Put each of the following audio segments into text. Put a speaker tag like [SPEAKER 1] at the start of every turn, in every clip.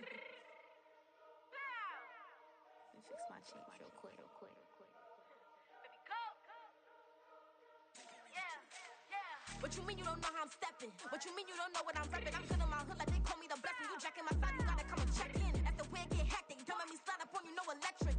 [SPEAKER 1] me fix my cheek real quick.
[SPEAKER 2] What you mean you don't know how I'm stepping? What you mean you don't know what I'm repping? I'm good in my hood like they call me the blessing. You jacking my side, you gotta come and check in. That's the way it get hectic. Don't let me slide up on you, no electric.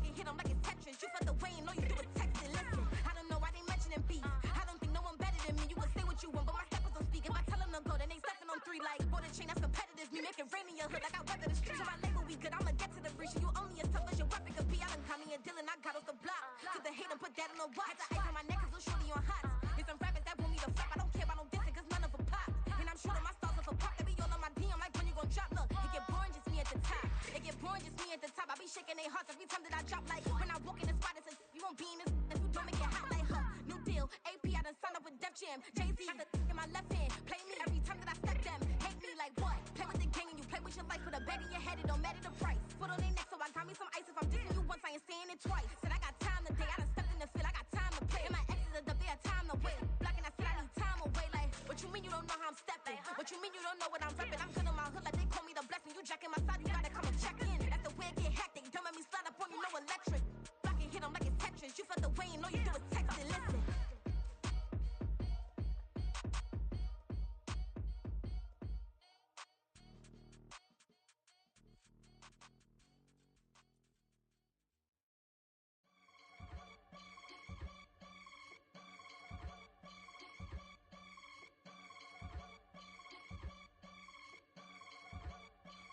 [SPEAKER 2] You hit them like it's Tetris. You felt the way and know you do it texting. Listen, I don't know why they mentioning beef. I don't think no one better than me. You can say what you want, but my steppers don't speak. If I tell them to go, then they stepping on 3 like border chain. That's competitive. Me make it rain in your hood like I weather the streets. So my label we good. I'ma get to the breach. You only as tough as your weapon could be. I done caught me a Dylan. I got off the block. Cause the hate and put that on the watch. The ice on my neck is little shorty on hot. It's some rappers that want me to flop. I don't care about no dissing cause none of them pop. And I'm shooting my stars off a pop. They be all on my DM like when you gon' drop. Look, it get boring just me at the top. It get boring just me at the top. I be shaking their hearts every time that I drop. Like when I walk in the spot, it's a you won't be in this. If you don't make it hot like her. New deal, AP, I done signed up with Def Jam. Jay-Z got the in my left hand. Play me every time that I step them. Hate me like what? Play with the gang and you play with your life. With a bag in your head, it don't matter the price. Foot on their neck, so I got me some ice. If I'm dissing you once, I ain't saying it twice. Said I got time today, I done stepped in the field, I got time to play. And my exes are up, they had time to wait. Blocking, I said I need time away. Like, what you mean you don't know how I'm stepping? What you mean you don't know what I'm repping? I'm good in my hood like they call me the blessing. You jacking my side, you gotta come and check in. That's the way it get hectic. Don't let me slide up on you, no electric. Blocking, hit them like it's Tetris. You felt the way and know you do it texting. Listen.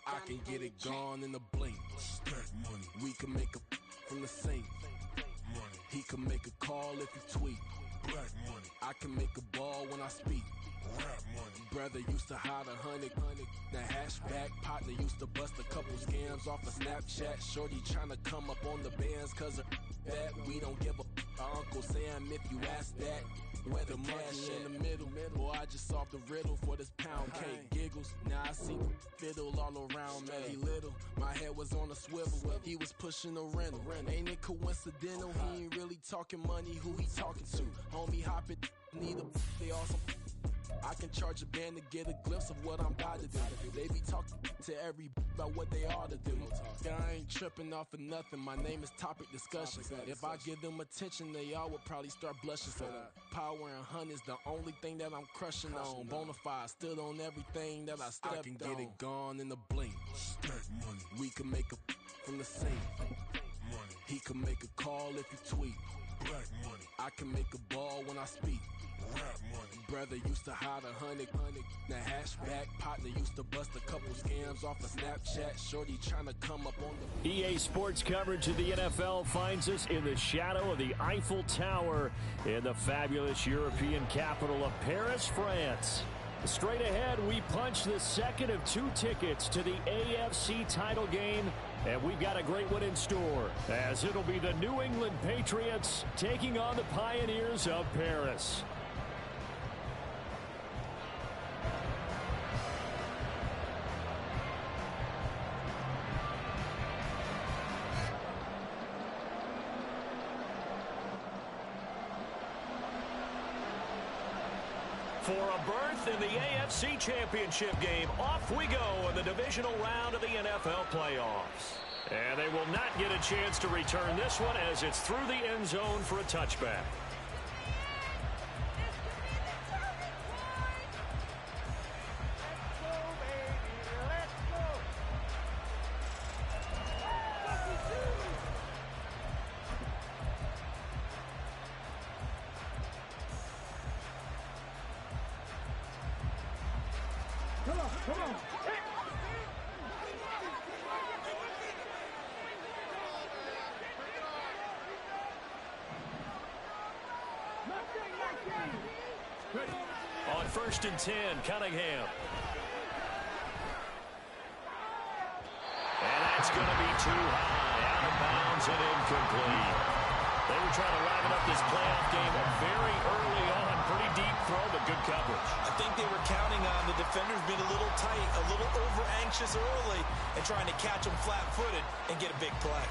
[SPEAKER 3] I can get it gone in a blink. Stack money. We can make a from the sink. Money. He can make a call if he tweet. Black money. I can make a ball when I speak. Rap money. Brother used to hide 100. The hashback partner used to bust a couple scams off of Snapchat. Shorty tryna come up on the bands cause of that. We don't give a Uncle Sam if you ask that. Where the cash in the middle. Boy, I just solved the riddle for this pound cake. Giggles, now I see the fiddle all around me. He little, my head was on a swivel. He was pushing a rental. Ain't it coincidental? He ain't really talking money, who he talking to? Homie hopping, need a they also. I can charge a band to get a glimpse of what I'm about to do. They be talking to every about what they ought to do. I ain't tripping off of nothing. My name is Topic Discussion. If I give them attention, they all would probably start blushing. So power and hunt is the only thing that I'm crushing on. Bonafide stood on everything that I stepped on. I can get it gone in a blink. Stack money. We can make a from the sink. Money. He can make a call if he tweet. Black money. I can make a ball when I speak. Rap money. Brother used to hide 100. The hashback partner used to bust a couple scams off of Snapchat. Shorty tryna come up on the
[SPEAKER 4] EA Sports coverage of the NFL finds us in the shadow of the Eiffel Tower in the fabulous European capital of Paris, France. Straight ahead, we punch the second of 2 tickets to the AFC title game, and we've got a great one in store, as it'll be the New England Patriots taking on the Pioneers of Paris. For a berth in the AFC Championship game, off we go in the divisional round of the NFL playoffs. And they will not get a chance to return this one as it's through the end zone for a touchback.
[SPEAKER 5] Come on.
[SPEAKER 4] On 1st and 10, Cunningham. And that's going to be too high. Out of bounds and incomplete. They were trying to wrap up this playoff game very early on. Pretty deep throw, but good coverage.
[SPEAKER 6] I think they were counting on the defenders being a little tight, a little over-anxious early, and trying to catch them flat-footed and get a big play.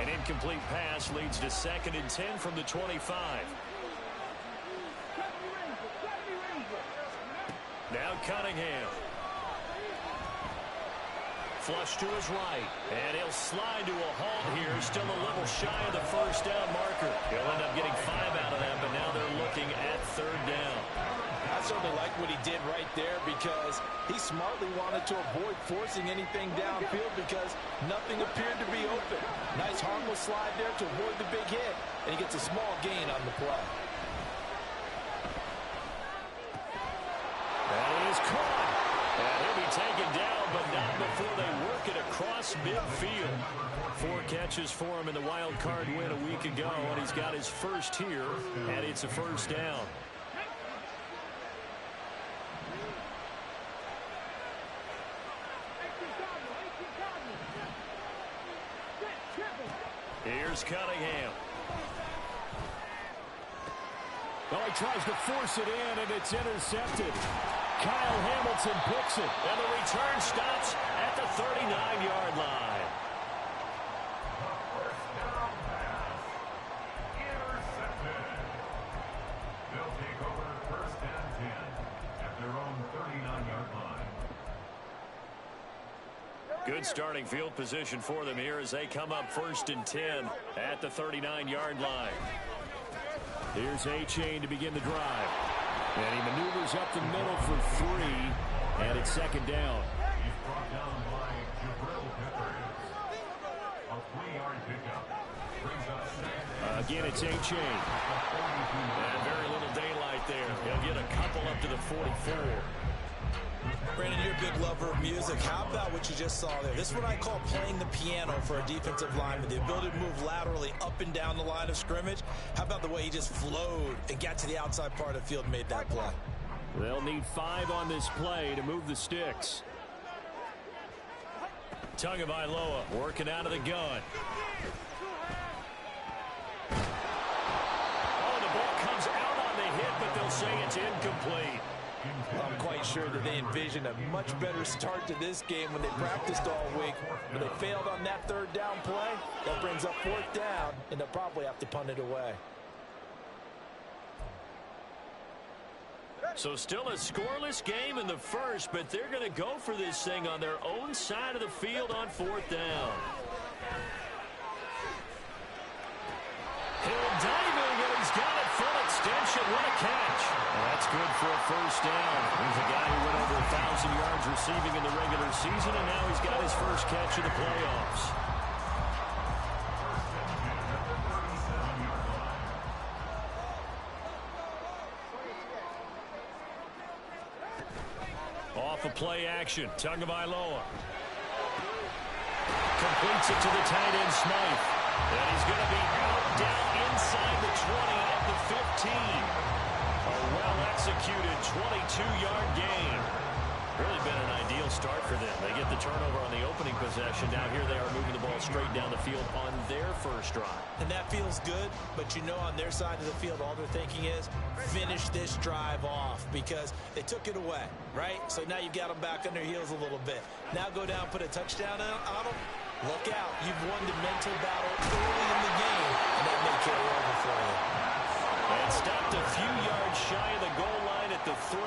[SPEAKER 4] An incomplete pass leads to 2nd and 10 from the 25. Now Cunningham. flush to his right. And he'll slide to a halt here. Still a little shy of the first down marker. He'll end up getting 5 out of that, but now they're looking at third down.
[SPEAKER 6] I certainly like what he did right there because he smartly wanted to avoid forcing anything downfield because nothing appeared to be open. Nice harmless slide there to avoid the big hit, and he gets a small gain on the play.
[SPEAKER 4] That is caught. And he'll be taken down, but not before they work it across midfield. 4 catches for him in the wild card win a week ago, and he's got his first here, and it's a first down. Here's Cunningham.
[SPEAKER 5] Well, he tries to force it in, and it's intercepted.
[SPEAKER 4] Kyle Hamilton picks it, and the return stops at the 39-yard line.
[SPEAKER 1] First down pass. Intercepted. They'll take over first and 10 at their own 39-yard line.
[SPEAKER 4] Good starting field position for them here as they come up first and 10 at the 39-yard line.
[SPEAKER 5] Here's A-Chain to begin the drive. And he maneuvers up the middle for 3, and it's second down.
[SPEAKER 1] He's brought down by Jabril Peppers. A 3-yard pickup. Brings up second.
[SPEAKER 5] Again, it's A-Chain.
[SPEAKER 4] And very little daylight there. He'll get a couple up to the 44.
[SPEAKER 6] Brandon, you're a big lover of music. How about what you just saw there? This is what I call playing the piano for a defensive lineman. The ability to move laterally up and down the line of scrimmage. How about the way he just flowed and got to the outside part of the field and made that play?
[SPEAKER 5] They'll need 5 on this play to move the sticks.
[SPEAKER 4] Tagovailoa working out of the gun. Oh, the ball comes out on the hit, but they'll say it's incomplete.
[SPEAKER 6] I'm quite sure that they envisioned a much better start to this game when they practiced all week. When they failed on that third down play, that brings up 4th down, and they'll probably have to punt it away.
[SPEAKER 4] So still a scoreless game in the first, but they're going to go for this thing on their own side of the field on 4th down. Hill diving, and he's got it full extension. What a catch. Well, that's good for a first down. He's a guy who went over 1,000 yards receiving in the regular season, and now he's got his first catch in the playoffs. Off of play action, Tagovailoa completes it to the tight end Smythe. And he's going to be out down inside the 20 at the 15. A well-executed 22-yard gain. Really been an ideal start for them. They get the turnover on the opening possession. Now here they are moving the ball straight down the field on their first drive.
[SPEAKER 6] And that feels good, but you know on their side of the field all they're thinking is finish this drive off because they took it away, right? So now you've got them back on their heels a little bit. Now go down, put a touchdown on them. Look out. You've won the mental battle early in the game, and that may carry over for you.
[SPEAKER 4] And stopped a few yards shy of the goal line at the 3.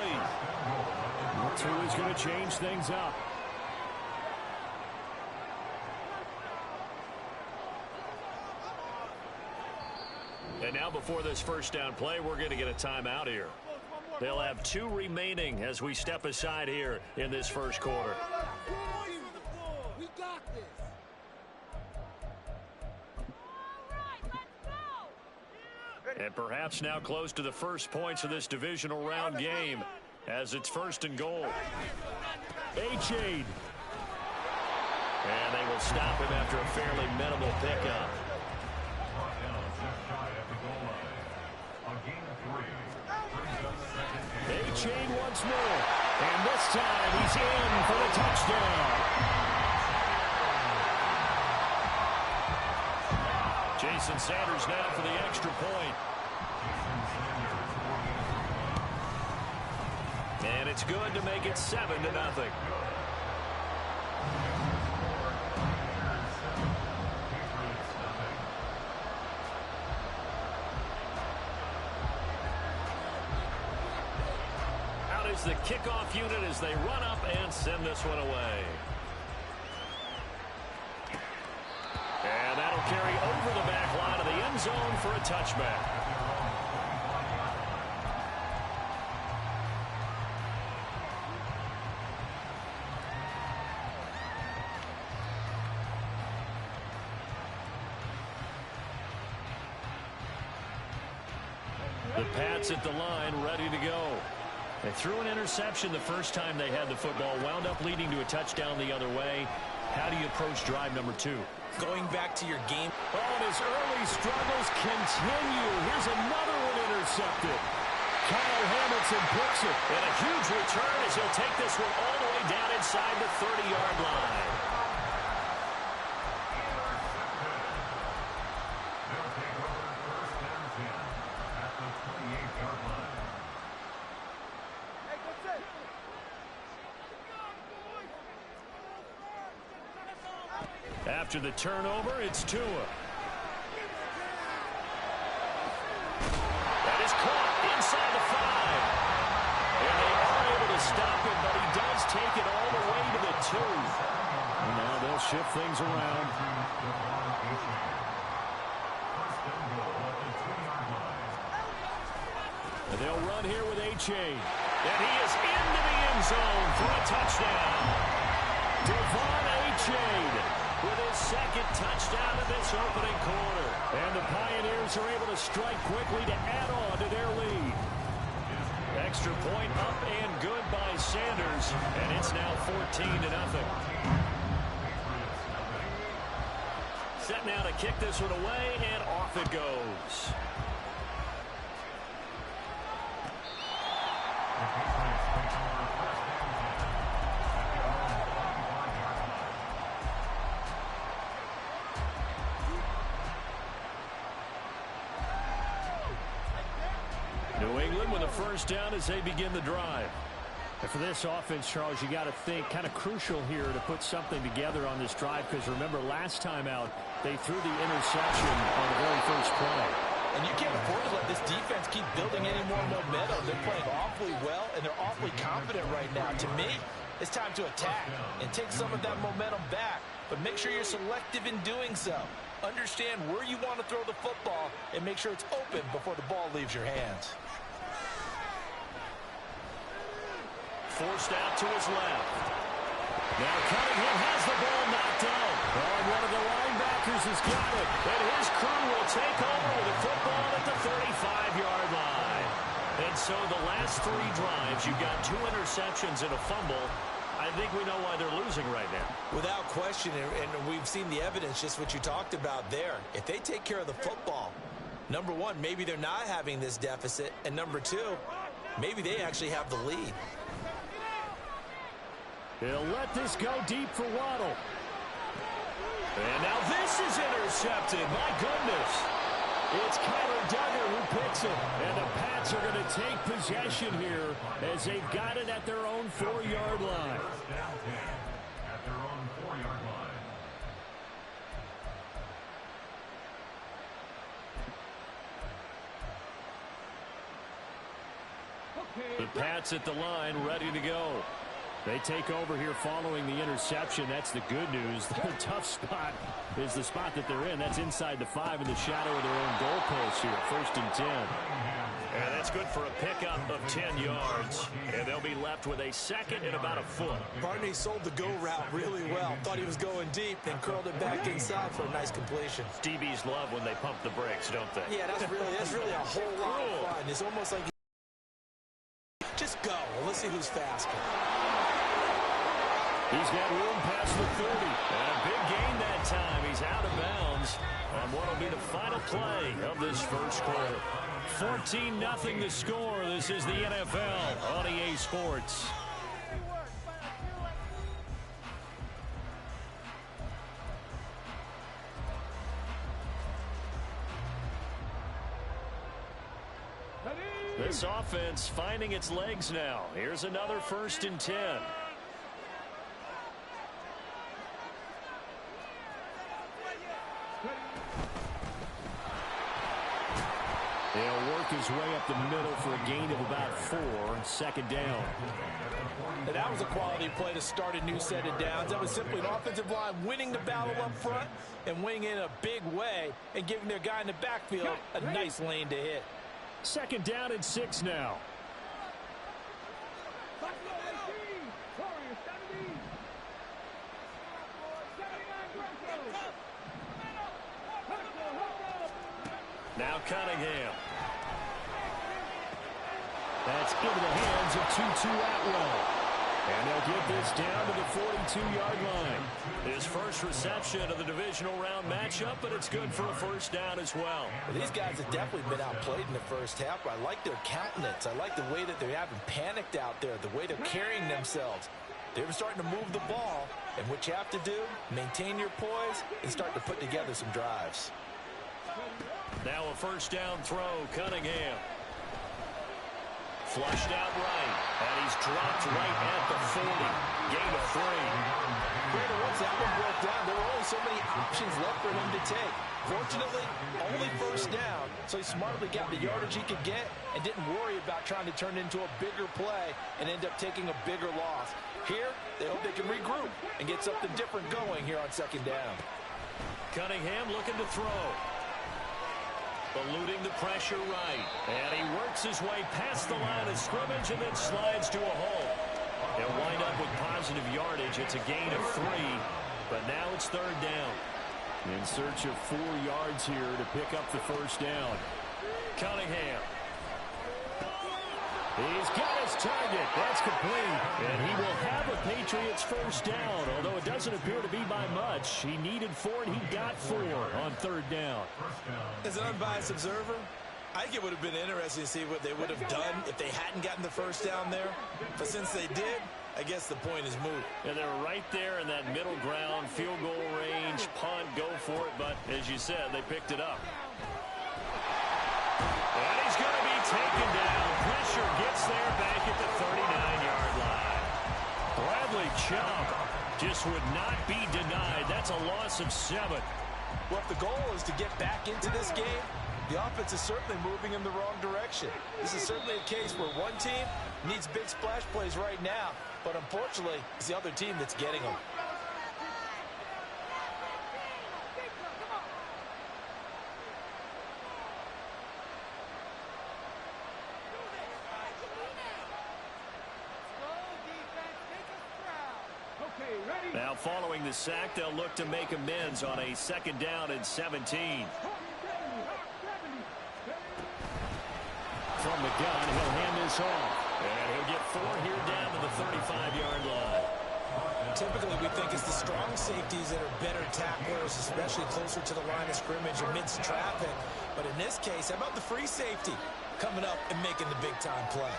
[SPEAKER 5] That's who is going to change things up.
[SPEAKER 4] And now before this first down play, we're going to get a timeout here. They'll have 2 remaining as we step aside here in this first quarter.
[SPEAKER 7] We got this.
[SPEAKER 4] And perhaps now close to the first points of this divisional round game as it's first and goal.
[SPEAKER 5] A-Chain.
[SPEAKER 4] And they will stop him after a fairly minimal pickup.
[SPEAKER 5] A-Chain once more. And this time he's in for the touchdown.
[SPEAKER 4] Jason Sanders now for the extra point. And it's good to make it 7-0. Out is the kickoff unit as they run up and send this one away. zone for a touchback. The Pats at the line, ready to go. They threw an interception the first time they had the football, wound up leading to a touchdown the other way. How do you approach drive number 2?
[SPEAKER 6] Going back to your game.
[SPEAKER 4] Oh, and his early struggles continue. Here's another one intercepted. Kyle Hamilton picks it. And a huge return as he'll take this one all the way down inside the 30-yard line. After the turnover, it's Tua. That is caught inside the 5. And they are able to stop it, but he does take it all the way to the 2. And now they'll shift things around. And they'll run here with A-Chain. And he is into the end zone for a touchdown. Devon A-Chain with his second touchdown in this opening quarter. And the Pioneers are able to strike quickly to add on to their lead. Extra point up and good by Sanders. And it's now 14-0. Set now to kick this one away, and off it goes. New England with a first down as they begin the drive. And for this offense, Charles, you got to think kind of crucial here to put something together on this drive, because remember last time out they threw the interception on the very first play.
[SPEAKER 6] And you can't afford to let this defense keep building any more momentum. They're playing awfully well, and they're awfully confident right now. To me, it's time to attack and take some of that momentum back. But make sure you're selective in doing so. Understand where you want to throw the football and make sure it's open before the ball leaves your hands.
[SPEAKER 4] Forced out to his left. Now Cunningham has the ball knocked out. And one of the linebackers has got it. And his crew will take over with the football at the 35-yard line. And so the last 3 drives, you've got 2 interceptions and a fumble. I think we know why they're losing right now.
[SPEAKER 6] Without question, and we've seen the evidence, just what you talked about there. If they take care of the football, number 1, maybe they're not having this deficit. And number 2, maybe they actually have the lead.
[SPEAKER 4] He'll let this go deep for Waddle. And now this is intercepted. My goodness. It's Kyler Duggar who picks it. And the Pats are going to take possession here as they've got it at their own 4-yard line.
[SPEAKER 1] At their own 4-yard line.
[SPEAKER 4] The Pats at the line, ready to go. They take over here following the interception. That's the good news. The tough spot is the spot that they're in. That's inside the 5 in the shadow of their own goalpost here. 1st and 10. And that's good for a pickup of 10 yards. And they'll be left with a second and about a foot.
[SPEAKER 6] Barney sold the go route really well. Thought he was going deep, then curled it back inside for a nice completion.
[SPEAKER 4] DBs love when they pump the brakes, don't they?
[SPEAKER 6] Yeah, that's really a whole lot of fun. It's almost like just go. Well, let's see who's faster.
[SPEAKER 4] He's got room past the 30. And a big gain that time. He's out of bounds on what will be the final play of this first quarter. 14-0 the score. This is the NFL on EA Sports. This offense finding its legs now. Here's another 1st and 10. He'll work his way up the middle for a gain of about 4, second down.
[SPEAKER 6] And that was a quality play to start a new set of downs. That was simply an offensive line winning the battle up front and winning in a big way and giving their guy in the backfield a nice lane to hit.
[SPEAKER 4] Second down and 6 now. Now Cunningham. That's into the hands of Tutu Atwell. And they'll get this down to the 42-yard line. His first reception of the divisional round matchup, but it's good for a first down as well.
[SPEAKER 6] These guys have definitely been outplayed in the first half. I like their countenance. I like the way that they haven't panicked out there, the way they're carrying themselves. They're starting to move the ball, and what you have to do, maintain your poise and start to put together some drives.
[SPEAKER 4] Now a first down throw, Cunningham. Flushed out right, and he's dropped right at the 40. Gain of 3.
[SPEAKER 6] Brandon, once that one broke down, there were only so many options left for him to take. Fortunately, only first down, so he smartly got the yardage he could get and didn't worry about trying to turn it into a bigger play and end up taking a bigger loss. Here, they hope they can regroup and get something different going here on second down.
[SPEAKER 4] Cunningham looking to throw. Eluding the pressure right. And he works his way past the line of scrimmage and then slides to a hole. He'll wind up with positive yardage. It's a gain of 3. But now it's third down. In search of 4 yards here to pick up the first down. Cunningham. He's got his target. That's complete. And he will have a Patriots first down, although it doesn't appear to be by much. He needed 4, and he got 4 on third down.
[SPEAKER 6] As an unbiased observer, I think it would have been interesting to see what they would have done if they hadn't gotten the first down there. But since they did, I guess the point is moot.
[SPEAKER 4] And they're right there in that middle ground, field goal range, punt, go for it. But as you said, they picked it up. And he's going to be taken down. Pressure gets there back at the 39-yard line. Bradley Chubb just would not be denied. That's a loss of 7.
[SPEAKER 6] Well, if the goal is to get back into this game, the offense is certainly moving in the wrong direction. This is certainly a case where one team needs big splash plays right now, but unfortunately, it's the other team that's getting them.
[SPEAKER 4] Now following the sack, they'll look to make amends on a second down and 17. From the gun, he'll hand this off. And he'll get 4 here down to the 35-yard line.
[SPEAKER 6] Typically, we think it's the strong safeties that are better tacklers, especially closer to the line of scrimmage amidst traffic. But in this case, how about the free safety coming up and making the big-time play?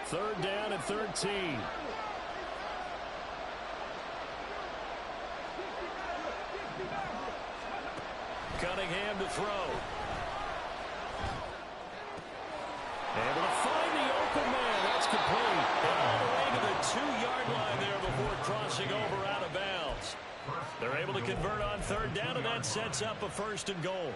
[SPEAKER 4] Third down and 13. Cunningham to throw. Able to find the open man. That's complete. All the way to the 2-yard line there before crossing over out of bounds. They're able to convert on third down, and that sets up a first and goal.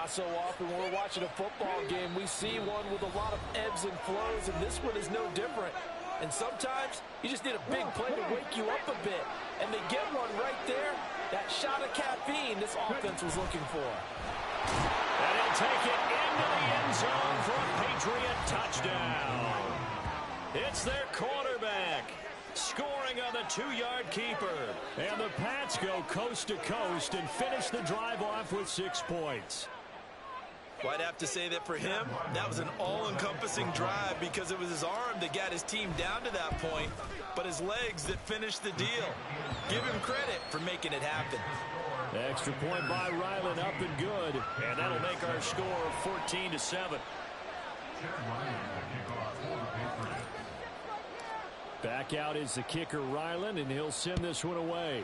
[SPEAKER 6] So often when we're watching a football game, we see one with a lot of ebbs and flows, and this one is no different. And sometimes you just need a big play to wake you up a bit. And they get one right there. That shot of caffeine this offense was looking for.
[SPEAKER 4] And he'll take it into the end zone for a Patriot touchdown. It's their quarterback scoring on the 2-yard keeper. And the Pats go coast to coast and finish the drive off with 6 points.
[SPEAKER 6] Well, I'd have to say that for him, that was an all-encompassing drive because it was his arm that got his team down to that point, but his legs that finished the deal. Give him credit for making it happen.
[SPEAKER 4] Extra point by Ryland, up and good. And that'll make our score 14-7. Back out is the kicker, Ryland, and he'll send this one away.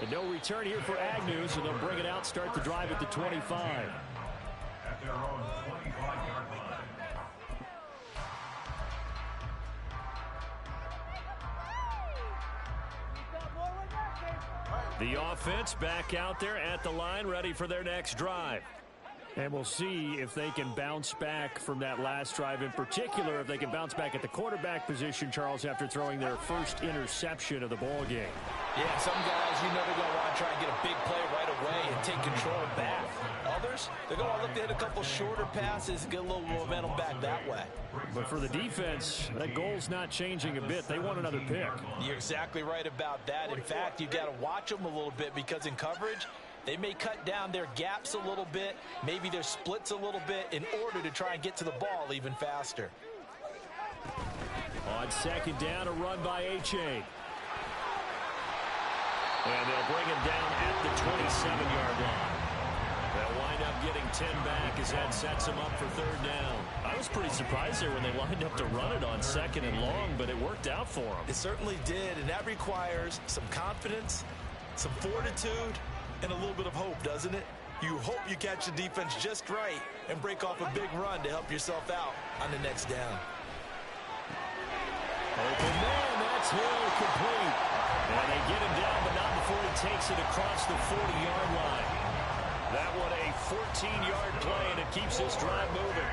[SPEAKER 4] And no return here for Agnew, so they'll bring it out, start the drive at the 25.
[SPEAKER 1] At their own 25-yard line.
[SPEAKER 4] The offense back out there at the line, ready for their next drive. And we'll see if they can bounce back from that last drive, in particular, if they can bounce back at the quarterback position, Charles, after throwing their first interception of the ball game.
[SPEAKER 6] Yeah, some guys, you know, they're going to want to try and get a big play right away and take control back. Others, they're going to look to hit a couple shorter passes and get a little momentum back that way.
[SPEAKER 4] But for the defense, that goal's not changing a bit. They want another pick.
[SPEAKER 6] You're exactly right about that. In fact, you've got to watch them a little bit because in coverage, they may cut down their gaps a little bit, maybe their splits a little bit in order to try and get to the ball even faster.
[SPEAKER 4] On second down, a run by H.A. And they'll bring him down at the 27-yard line. They'll wind up getting 10 back as that sets them up for third down. I was pretty surprised there when they lined up to run it on second and long, but it worked out for them.
[SPEAKER 6] It certainly did, and that requires some confidence, some fortitude, and a little bit of hope, doesn't it? You hope you catch the defense just right and break off a big run to help yourself out on the next down.
[SPEAKER 4] Open man, that's Hill, complete. And they get him down, but not before he takes it across the 40-yard line. That one a 14-yard play, and it keeps this drive moving.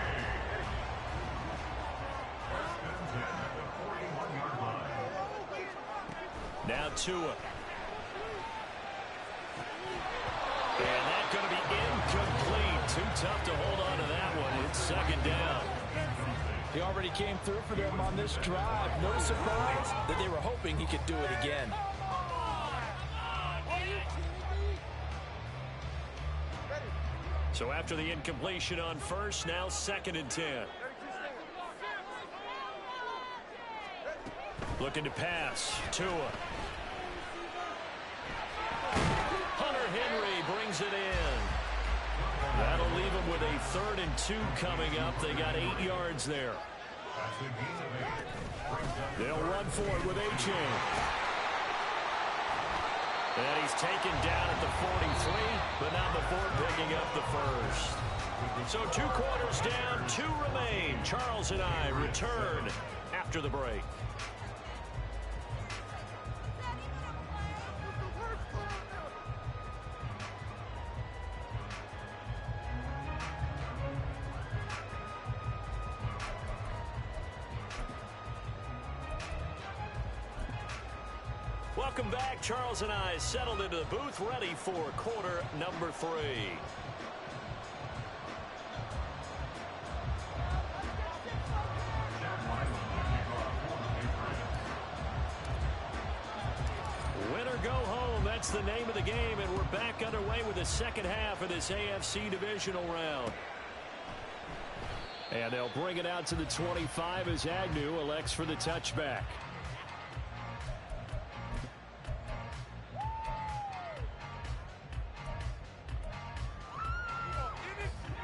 [SPEAKER 4] Now Tua. And that's going to be incomplete. Too tough to hold on to that one. It's second down.
[SPEAKER 6] He already came through for them on this drive. No surprise that they were hoping he could do it again.
[SPEAKER 4] So after the incompletion on first, now second and 10. Looking to pass. Tua. Hunter Henry brings it in. That'll leave them with a 3rd and 2 coming up. They got 8 yards there. They'll run for it with H.A. And he's taken down at the 43, but not before picking up the first. So 2 quarters down, 2 remain. Charles and I return after the break. Welcome back. Charles and I settled into the booth, ready for quarter number 3. Win or go home, that's the name of the game, and we're back underway with the second half of this AFC divisional round. And they'll bring it out to the 25 as Agnew elects for the touchback.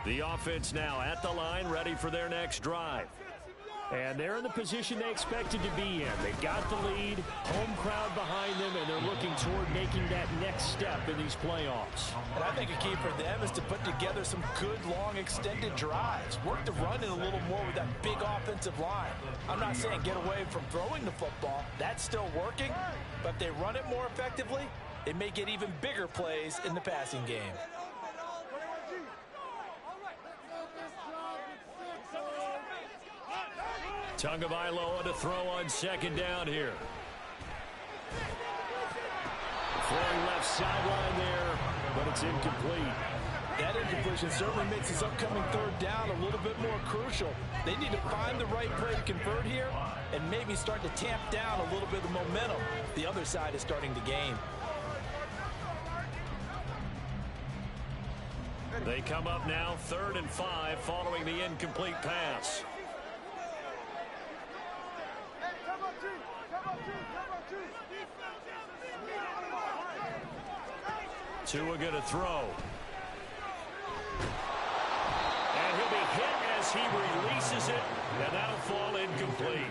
[SPEAKER 4] The offense now at the line, ready for their next drive. And they're in the position they expected to be in. They got the lead, home crowd behind them, and they're looking toward making that next step in these playoffs.
[SPEAKER 6] And I think a key for them is to put together some good, long, extended drives. Work the run in a little more with that big offensive line. I'm not saying get away from throwing the football. That's still working. But if they run it more effectively, they may get even bigger plays in the passing game.
[SPEAKER 4] Tagovailoa to throw on second down here. Throwing left sideline there, but it's incomplete.
[SPEAKER 6] That incompletion certainly makes this upcoming third down a little bit more crucial. They need to find the right play to convert here and maybe start to tamp down a little bit of the momentum the other side is starting to gain.
[SPEAKER 4] They come up now 3rd and 5 following the incomplete pass. Tua going to throw. And he'll be hit as he releases it, and that'll fall incomplete.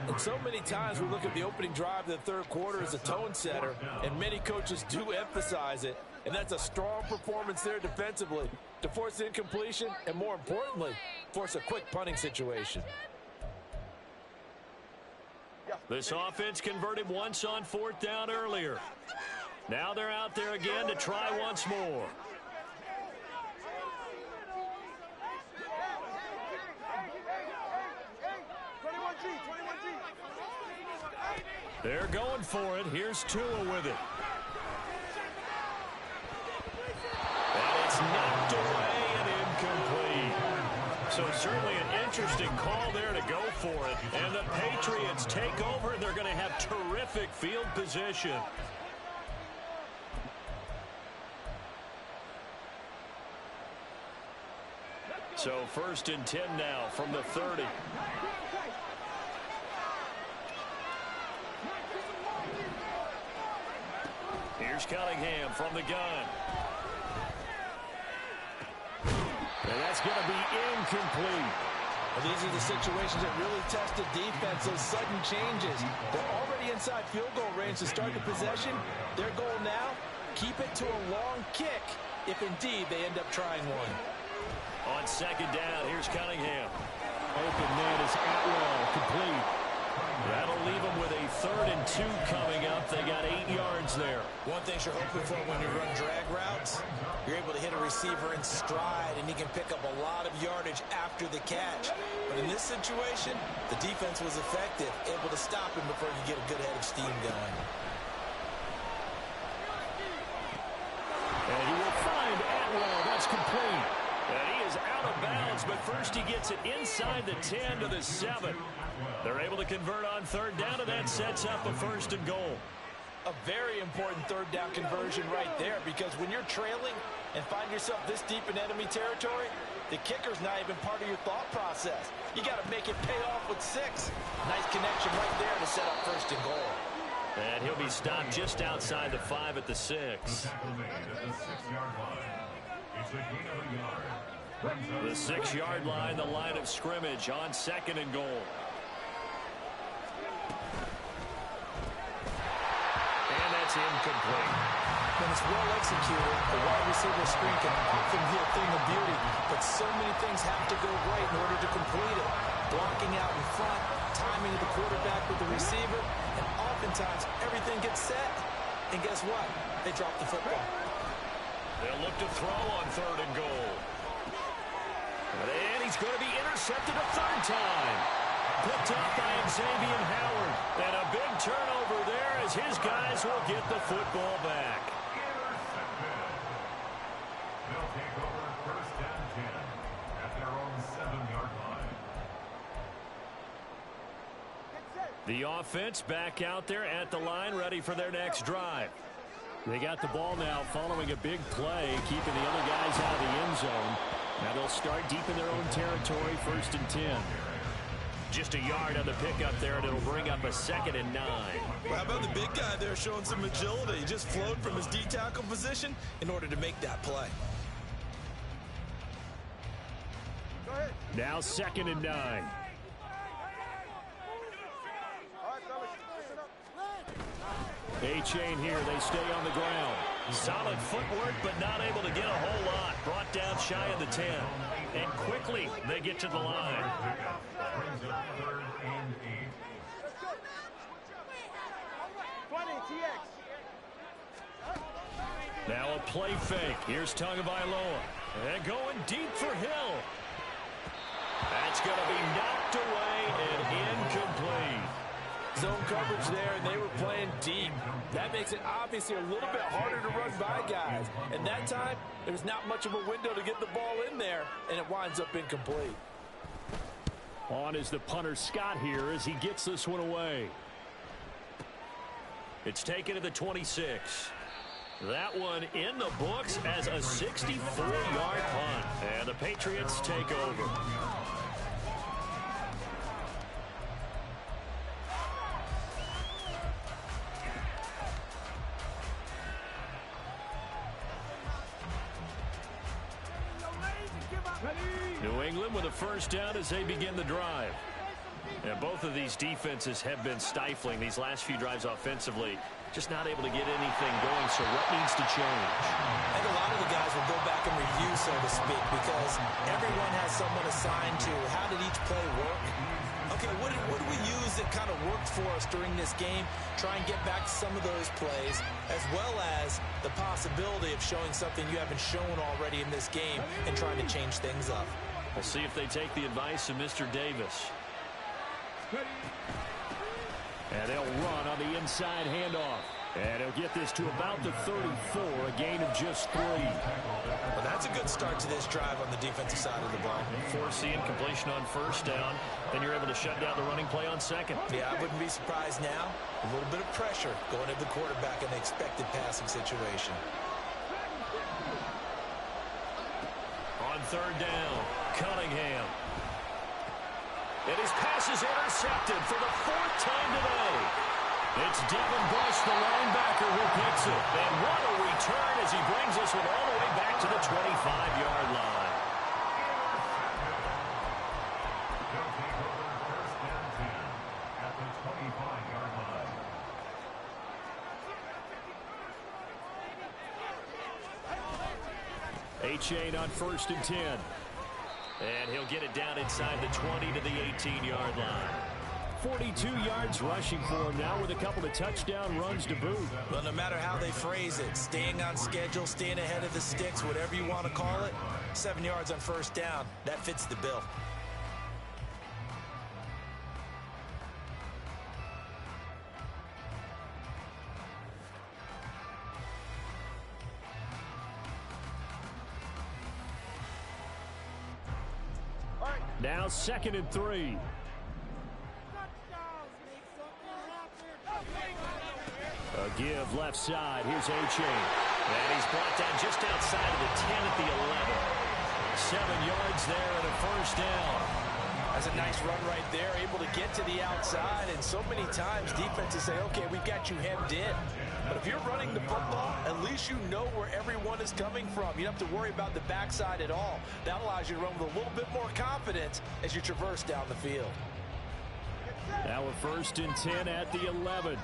[SPEAKER 6] And so many times we look at the opening drive of the third quarter as a tone setter, and many coaches do emphasize it, and that's a strong performance there defensively to force incompletion and, more importantly, force a quick punting situation.
[SPEAKER 4] This offense converted once on 4th down earlier. Now they're out there again to try once more. They're going for it. Here's Tua with it. And it's knocked away and incomplete. So certainly an interesting call there to go for it. And the Patriots take over, and they're going to have terrific field position. So 1st and 10 now from the 30. Here's Cunningham from the gun. And that's going to be incomplete.
[SPEAKER 6] Well, these are the situations that really test the defense, those sudden changes. They're already inside field goal range to start the possession. Their goal now, keep it to a long kick, if indeed they end up trying one.
[SPEAKER 4] On 2nd down, here's Cunningham. Open man is Atwell, complete. That'll leave them with a 3rd and 2 coming up. They got 8 yards there.
[SPEAKER 6] One thing you're hoping for when you run drag routes, you're able to hit a receiver in stride, and he can pick up a lot of yardage after the catch. But in this situation, the defense was effective, able to stop him before you get a good head of steam going.
[SPEAKER 4] And he will find Atwell. That's complete. And he is out of bounds, but first he gets it inside the 10 to the 7. They're able to convert on 3rd down, and that sets up a 1st and goal.
[SPEAKER 6] A very important 3rd down conversion right there, because when you're trailing and find yourself this deep in enemy territory, the kicker's not even part of your thought process. You got to make it pay off with 6. Nice connection right there to set up 1st and goal.
[SPEAKER 4] And he'll be stopped just outside the 5 at the 6. The 6-yard line, the line of scrimmage on 2nd and goal. And that's incomplete.
[SPEAKER 6] When it's well executed, the wide receiver screen can often be a thing of beauty, but so many things have to go right in order to complete it. Blocking out in front, timing of the quarterback with the receiver, and oftentimes everything gets set. And guess what? They drop the football.
[SPEAKER 4] They'll look to throw on 3rd and goal. And he's going to be intercepted a 3rd time. Picked up by Xavier Howard. And a big turnover there as his guys will get the football back.
[SPEAKER 1] They'll take over 1st and 10 at their own 7-yard line.
[SPEAKER 4] The offense back out there at the line, ready for their next drive. They got the ball now following a big play, keeping the other guys out of the end zone. Now they'll start deep in their own territory, 1st and 10. Just a yard on the pickup there, and it'll bring up a 2nd and 9.
[SPEAKER 6] Well, how about the big guy there showing some agility? He just flowed from his D-tackle position in order to make that play.
[SPEAKER 4] Now 2nd and 9. A-chain here. They stay on the ground. Solid footwork, but not able to get a whole lot. Brought down shy of the 10. And quickly, they get to the line.
[SPEAKER 1] Brings up 3rd and 8.
[SPEAKER 4] Now a play fake. Here's Tagovailoa. And going deep for Hill. That's going to be knocked away and incomplete.
[SPEAKER 6] Zone coverage there, and they were playing deep. That makes it obviously a little bit harder to run by guys. And that time, there's not much of a window to get the ball in there, and it winds up incomplete.
[SPEAKER 4] On is the punter Scott here as he gets this one away. It's taken to the 26. That one in the books as a 64-yard punt. And the Patriots take over. New England with a 1st down as they begin the drive. And both of these defenses have been stifling these last few drives offensively. Just not able to get anything going, so what needs to change?
[SPEAKER 6] And a lot of the guys will go back and review, so to speak, because everyone has someone assigned to how did each play work. okay, what do we use that kind of worked for us during this game? Try and get back to some of those plays, as well as the possibility of showing something you haven't shown already in this game and trying to change things up.
[SPEAKER 4] We'll see if they take the advice of Mr. Davis. And they'll run on the inside handoff. And he'll get this to about the 34, a gain of just 3.
[SPEAKER 6] Well, that's a good start to this drive on the defensive side of the ball.
[SPEAKER 4] Force the incompletion on first down. Then you're able to shut down the running play on second.
[SPEAKER 6] Yeah, I wouldn't be surprised now. A little bit of pressure going to the quarterback in the expected passing situation.
[SPEAKER 4] On third down, Cunningham. And his pass is intercepted for the 4th time today. It's Devin Bush, the linebacker, who picks it. And what a return as he brings this one all the way back to the 25-yard line.
[SPEAKER 1] They'll take over first and 10 at the 25-yard line.
[SPEAKER 4] A-Chain on first and 10. And he'll get it down inside the 20 to the 18-yard line. 42 yards rushing for him now with a couple of touchdown runs to boot.
[SPEAKER 6] Well, no matter how they phrase it, staying on schedule, staying ahead of the sticks, whatever you want to call it, 7 yards on first down, that fits the bill.
[SPEAKER 4] Now 2nd and 3. A give left side. Here's A-Chain. And he's brought down just outside of the 10 at the 11. 7 yards there and a first down.
[SPEAKER 6] That's a nice run right there, able to get to the outside. And so many times defenses say, okay, we've got you hemmed in. But if you're running the football, at least you know where everyone is coming from. You don't have to worry about the backside at all. That allows you to run with a little bit more confidence as you traverse down the field.
[SPEAKER 4] Now a 1st and 10 at the 11.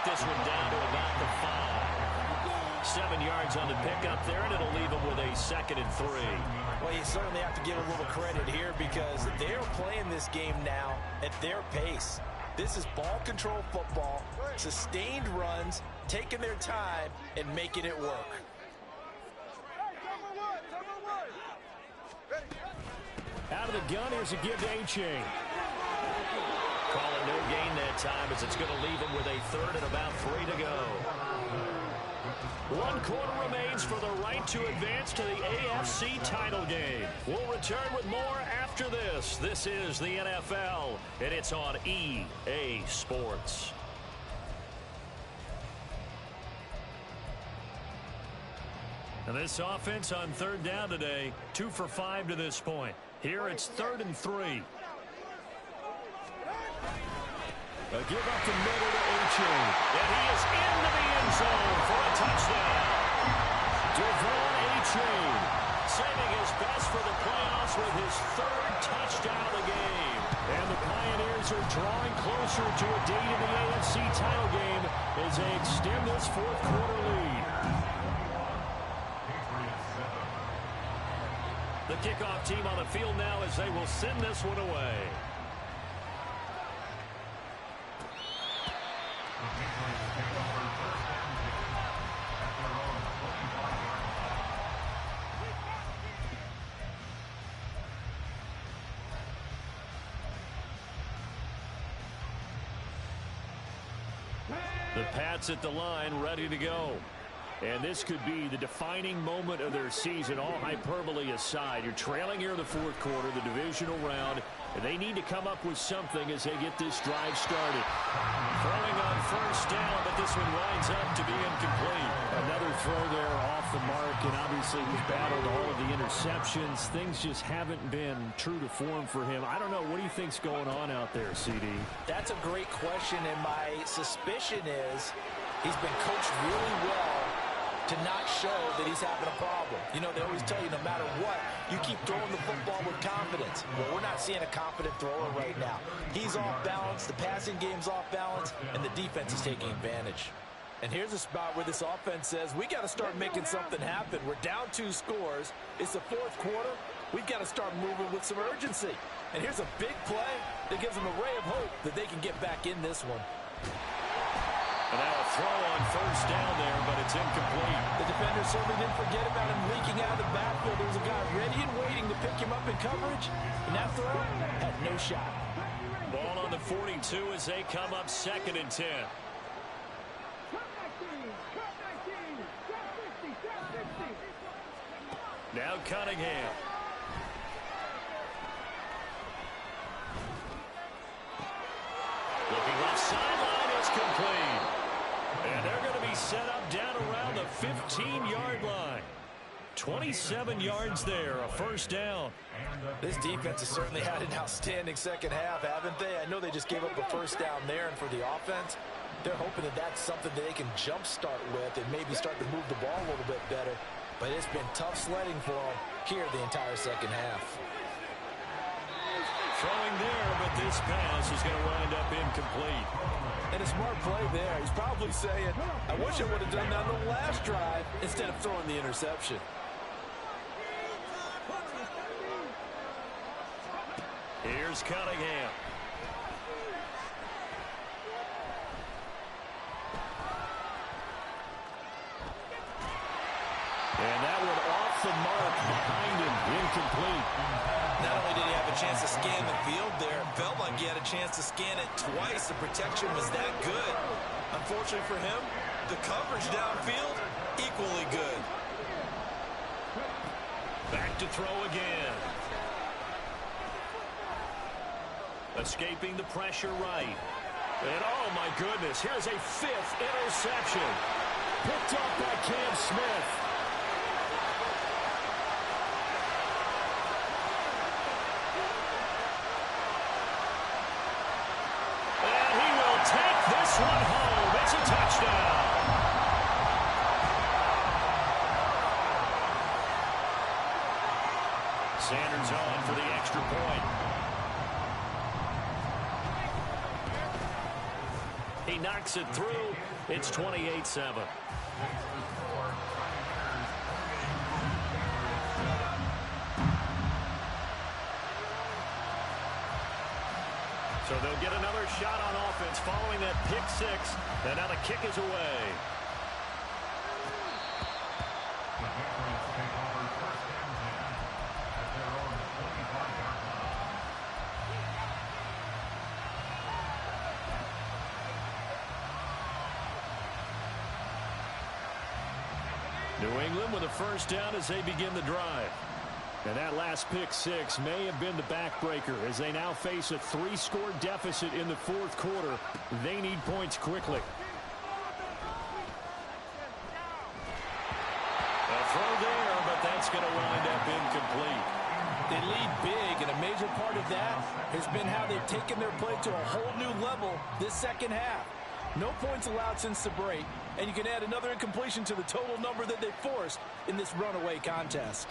[SPEAKER 4] This one down to about the 5. 7 yards on the pickup there, and it'll leave them with a 2nd and 3.
[SPEAKER 6] Well, you certainly have to give a little credit here because they're playing this game now at their pace. This is ball control football, sustained runs, taking their time, and making it work.
[SPEAKER 4] Out of the gun, here's a give to A-Chain. Call it no gain that time as it's going to leave him with a 3rd and about 3 to go. 1 quarter remains for the right to advance to the AFC title game. We'll return with more after this. This is the NFL, and it's on EA Sports. And this offense on 3rd down today, 2 for 5 to this point. Here it's 3rd and 3. A give up the middle to A-Chain. And he is into the end zone for a touchdown. Devon A-Chain saving his best for the playoffs with his 3rd touchdown of the game. And the Pioneers are drawing closer to a date in the AFC title game as they extend this 4th quarter lead. The kickoff team on the field now as they will send this one away. The Pats at the line, ready to go. And this could be the defining moment of their season, all hyperbole aside. You're trailing here in the 4th quarter, the divisional round, and they need to come up with something as they get this drive started. Throwing on first down, but this one winds up to be incomplete. Another throw there off the mark, and obviously he's battled all of the interceptions. Things just haven't been true to form for him. I don't know. What do you think's going on out there, CD?
[SPEAKER 6] That's a great question, and my suspicion is he's been coached really well to not show that he's having a problem. You know, they always tell you no matter what, you keep throwing the football with confidence. Well, we're not seeing a confident thrower right now. He's off balance, the passing game's off balance, and the defense is taking advantage. And here's a spot where this offense says, we got to start making something happen. We're down 2 scores. It's the 4th quarter. We've got to start moving with some urgency. And here's a big play that gives them a ray of hope that they can get back in this one.
[SPEAKER 4] And now a throw on first down there, but it's incomplete.
[SPEAKER 6] The defender certainly didn't forget about him leaking out of the backfield. There was a guy ready and waiting to pick him up in coverage, and that throw had no shot.
[SPEAKER 4] Ball on the 42 as they come up 2nd and 10. Now Cunningham. Looking left sideline, it's complete. And they're going to be set up down around the 15-yard line. 27 yards there, a first down.
[SPEAKER 6] This defense has certainly had an outstanding second half, haven't they? I know they just gave up a first down there, and for the offense, they're hoping that that's something that they can jumpstart with and maybe start to move the ball a little bit better. But it's been tough sledding for them here the entire second half.
[SPEAKER 4] Throwing there, but this pass is going to wind up incomplete.
[SPEAKER 6] And a smart play there. He's probably saying, I wish I would have done that on the last drive instead of throwing the interception.
[SPEAKER 4] Here's Cunningham. And that one off the mark behind him, incomplete.
[SPEAKER 6] Not only did he have a chance to scan the field there, it felt like he had a chance to scan it twice. The protection was that good. Unfortunately for him, the coverage downfield, equally good.
[SPEAKER 4] Back to throw again. Escaping the pressure right. And oh my goodness, here's a 5th interception. Picked up by Cam Smith. And he will take this one home. It's a touchdown. Sanders on for the extra point. He knocks it through. It's 28-7. So they'll get another shot on offense following that pick 6. And now the kick is away.
[SPEAKER 1] The Patriots take over 1st and 10 at their own 25-yard line.
[SPEAKER 4] New England with a first down as they begin the drive. And that last pick 6 may have been the backbreaker as they now face a 3-score deficit in the 4th quarter. They need points quickly. A throw there, but that's going to wind up incomplete.
[SPEAKER 6] They lead big, and a major part of that has been how they've taken their play to a whole new level this second half. No points allowed since the break, and you can add another incompletion to the total number that they forced in this runaway contest.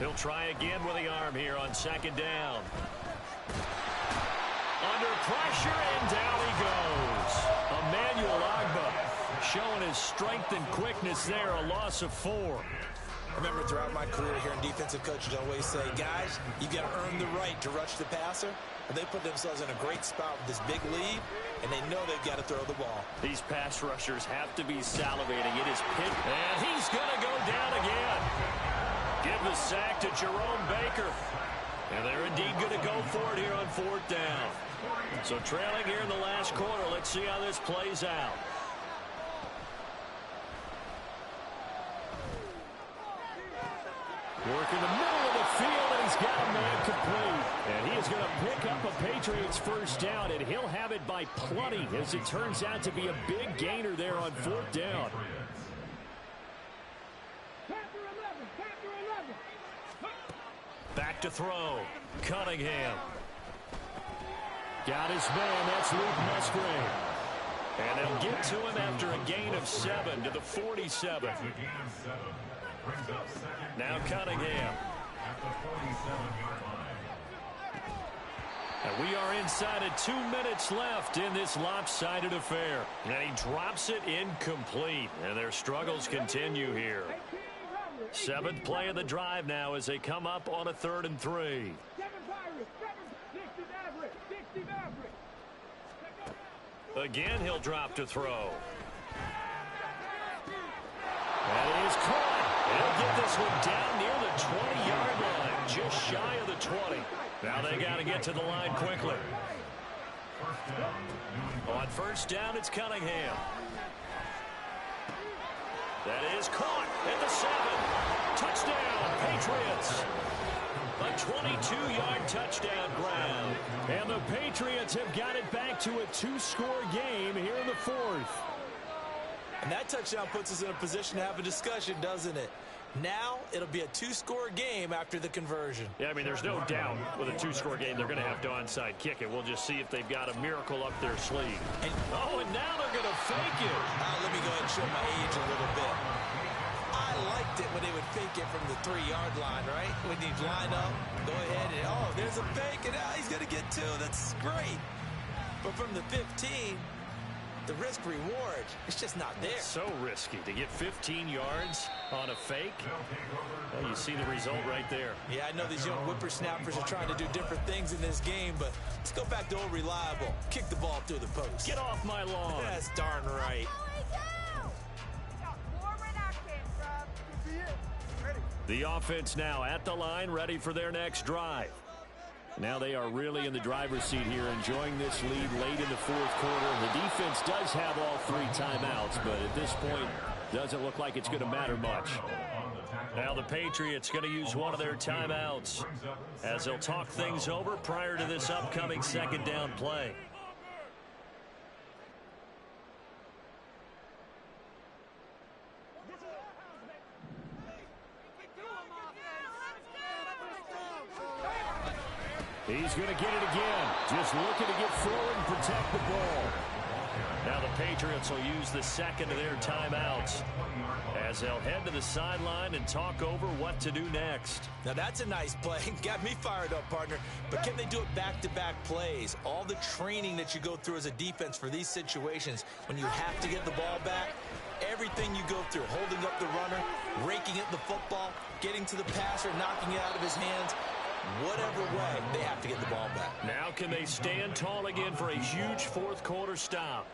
[SPEAKER 4] He'll try again with the arm here on 2nd down. Under pressure, and down he goes. Emmanuel Ogbah showing his strength and quickness there, a loss of 4.
[SPEAKER 6] I remember throughout my career here in defensive coaches, I always say, guys, you've got to earn the right to rush the passer. And they put themselves in a great spot with this big lead, and they know they've got to throw the ball.
[SPEAKER 4] These pass rushers have to be salivating. It is pick, and he's going to go down again. Give the sack to Jerome Baker. And they're indeed going to go for it here on 4th down. So trailing here in the last quarter. Let's see how this plays out. Working the middle of the field, and he's got a man complete. And he is going to pick up a Patriots first down, and he'll have it by plenty, as it turns out to be a big gainer there on 4th down. Back to throw. Cunningham. Got his man. That's Luke Musgrave. And they'll get to him after a gain of 7 to the 47. Now Cunningham.
[SPEAKER 1] At the 47-yard line.
[SPEAKER 4] And we are inside of 2 minutes left in this lopsided affair. And he drops it incomplete. And their struggles continue here. 7th play of the drive now as they come up on a 3rd and 3. Again, he'll drop to throw. That is caught. He'll get this one down near the 20-yard line, just shy of the 20. Now they got to get to the line quickly. On first down, it's Cunningham. That is caught at the 7. Touchdown, Patriots. A 22-yard touchdown grab. And the Patriots have got it back to a 2-score game here in the 4th.
[SPEAKER 6] And that touchdown puts us in a position to have a discussion, doesn't it? Now it'll be a 2-score game after the conversion.
[SPEAKER 4] Yeah, I mean, there's no doubt with a 2-score game they're going to have to onside kick it. We'll just see if they've got a miracle up their sleeve. And now they're going to fake it.
[SPEAKER 6] Let me go ahead and show my age a little bit. I liked it when they would fake it from the 3-yard line, right? When you line up, go ahead and, there's a fake, and he's going to get 2. That's great. But from the 15, the risk reward, it's just not there.
[SPEAKER 4] It's so risky to get 15 yards on a fake. Well, you see the result right there.
[SPEAKER 6] Yeah, I know these young whippersnappers are trying to do different things in this game, but let's go back to old reliable. Kick the ball through the post.
[SPEAKER 4] Get off my lawn.
[SPEAKER 6] That's darn right.
[SPEAKER 4] The offense now at the line, ready for their next drive. Now they are really in the driver's seat here, enjoying this lead late in the 4th quarter. The defense does have all 3 timeouts, but at this point, doesn't look like it's going to matter much. Now the Patriots going to use one of their timeouts as they'll talk things over prior to this upcoming 2nd down play. He's going to get it again. Just looking to get forward and protect the ball. Now the Patriots will use the 2nd of their timeouts as they'll head to the sideline and talk over what to do next.
[SPEAKER 6] Now that's a nice play. Got me fired up, partner. But can they do it back-to-back plays? All the training that you go through as a defense for these situations, when you have to get the ball back, everything you go through, holding up the runner, raking at the football, getting to the passer, knocking it out of his hands, whatever way, they have to get the ball back.
[SPEAKER 4] Now can they stand tall again for a huge 4th quarter stop?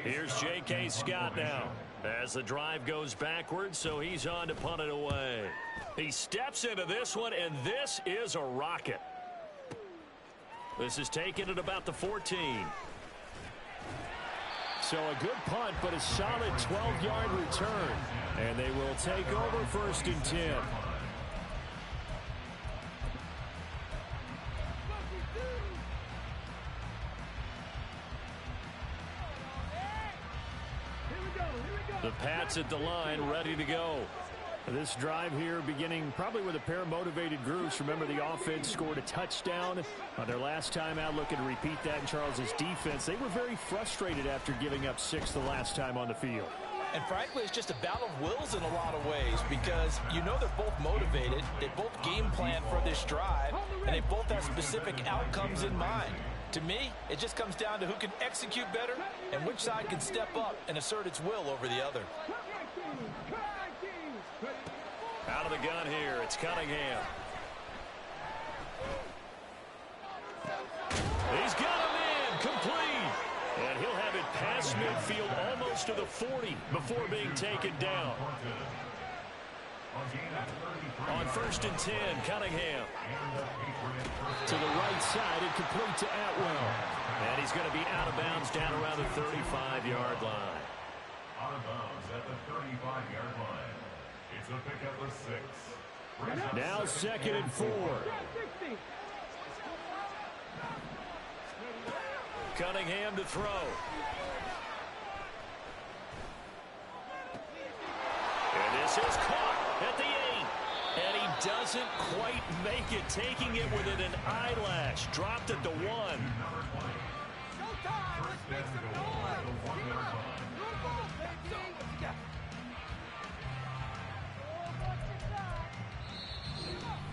[SPEAKER 4] Here's J.K. Scott now as the drive goes backwards, so he's on to punt it away. He steps into this one, and this is a rocket. This is taken at about the 14. So a good punt, but a solid 12-yard return. And they will take over 1st and 10. The Pats at the line, ready to go. This drive here beginning probably with a pair of motivated groups. Remember, the offense scored a touchdown on their last time out. Looking to repeat that in Charles's defense. They were very frustrated after giving up 6 the last time on the field.
[SPEAKER 6] And frankly, it's just a battle of wills in a lot of ways because you know they're both motivated. They both game plan for this drive, and they both have specific outcomes in mind. To me, it just comes down to who can execute better and which side can step up and assert its will over the other.
[SPEAKER 4] Out of the gun here, it's Cunningham. He's got him in, complete. And he'll have it past midfield almost to the 40 before being taken down. On 1st and 10, Cunningham. To the right side and complete to Atwell. And he's going to be out of bounds down around the 35-yard line.
[SPEAKER 1] Out of bounds at the 35-yard line. It's a pickup of 6.
[SPEAKER 4] Now 2nd and 4. Cunningham to throw. And this is caught at the 8. And he doesn't quite make it, taking it within an eyelash. Dropped at the 1.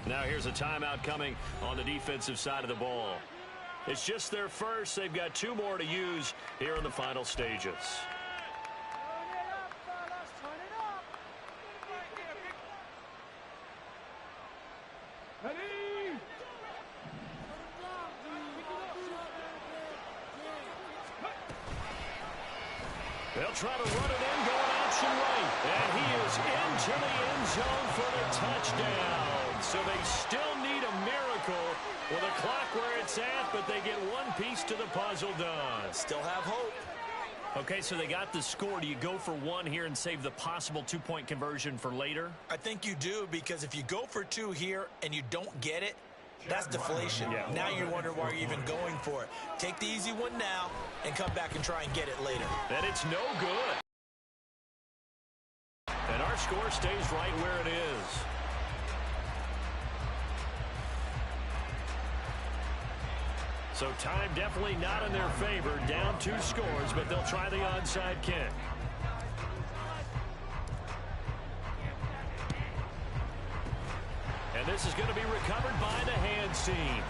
[SPEAKER 4] Now here's a timeout coming on the defensive side of the ball. It's just their first. They've got 2 more to use here in the final stages. They'll try to run it in, going option right. And he is into the end zone for the touchdown. So they still need a miracle with a clock where it's at, but they get one piece to the puzzle done.
[SPEAKER 6] Still have hope.
[SPEAKER 4] Okay, so they got the score. Do you go for 1 here and save the possible 2-point conversion for later?
[SPEAKER 6] I think you do, because if you go for 2 here and you don't get it, that's deflation.
[SPEAKER 4] Yeah.
[SPEAKER 6] Now you're wondering why you're even going for it. Take the easy one now and come back and try and get it later.
[SPEAKER 4] And it's no good. And our score stays right where it is. So time definitely not in their favor. Down 2 scores, but they'll try the onside kick. And this is going to be recovered by the hands team.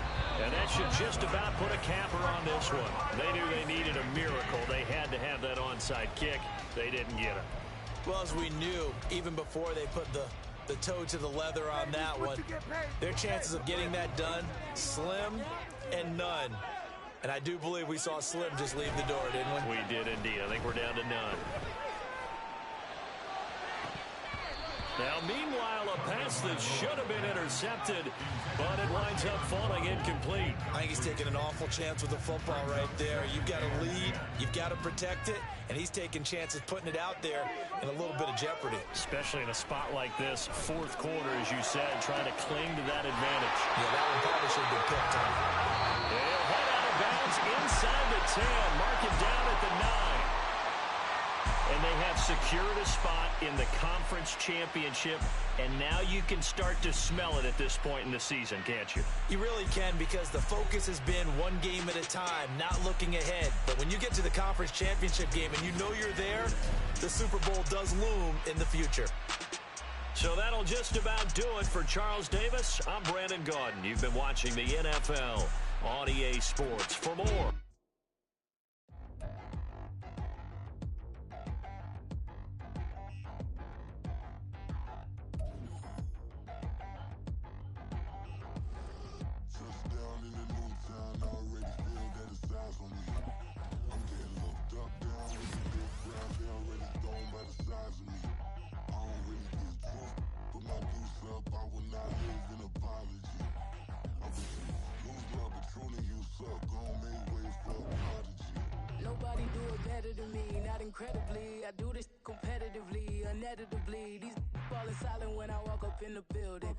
[SPEAKER 4] And that should just about put a capper on this one. They knew they needed a miracle. They had to have that onside kick. They didn't get it.
[SPEAKER 6] Well, as we knew, even before they put the toe to the leather on that one, their chances of getting that done, slim and none. And I do believe we saw Slim just leave the door, didn't we?
[SPEAKER 4] We did indeed. I think we're down to none. Now, meanwhile, a pass that should have been intercepted, but it winds up falling incomplete.
[SPEAKER 6] I think he's taking an awful chance with the football right there. You've got to lead, you've got to protect it, and he's taking chances putting it out there in a little bit of jeopardy.
[SPEAKER 4] Especially in a spot like this, 4th quarter, as you said, trying to cling to that advantage.
[SPEAKER 6] Yeah, that one probably should have been picked on.
[SPEAKER 4] They'll head out of bounds inside the 10, mark him down at the 9. And they have secured a spot in the conference championship, and now you can start to smell it at this point in the season, can't you?
[SPEAKER 6] You really can, because the focus has been one game at a time, not looking ahead. But when you get to the conference championship game and you know you're there, the Super Bowl does loom in the future.
[SPEAKER 4] So that'll just about do it for Charles Davis. I'm Brandon Gaudin. You've been watching the NFL on EA Sports. For more.
[SPEAKER 8] Incredibly, I do this competitively, uneditably. These falling silent when I walk up in the building.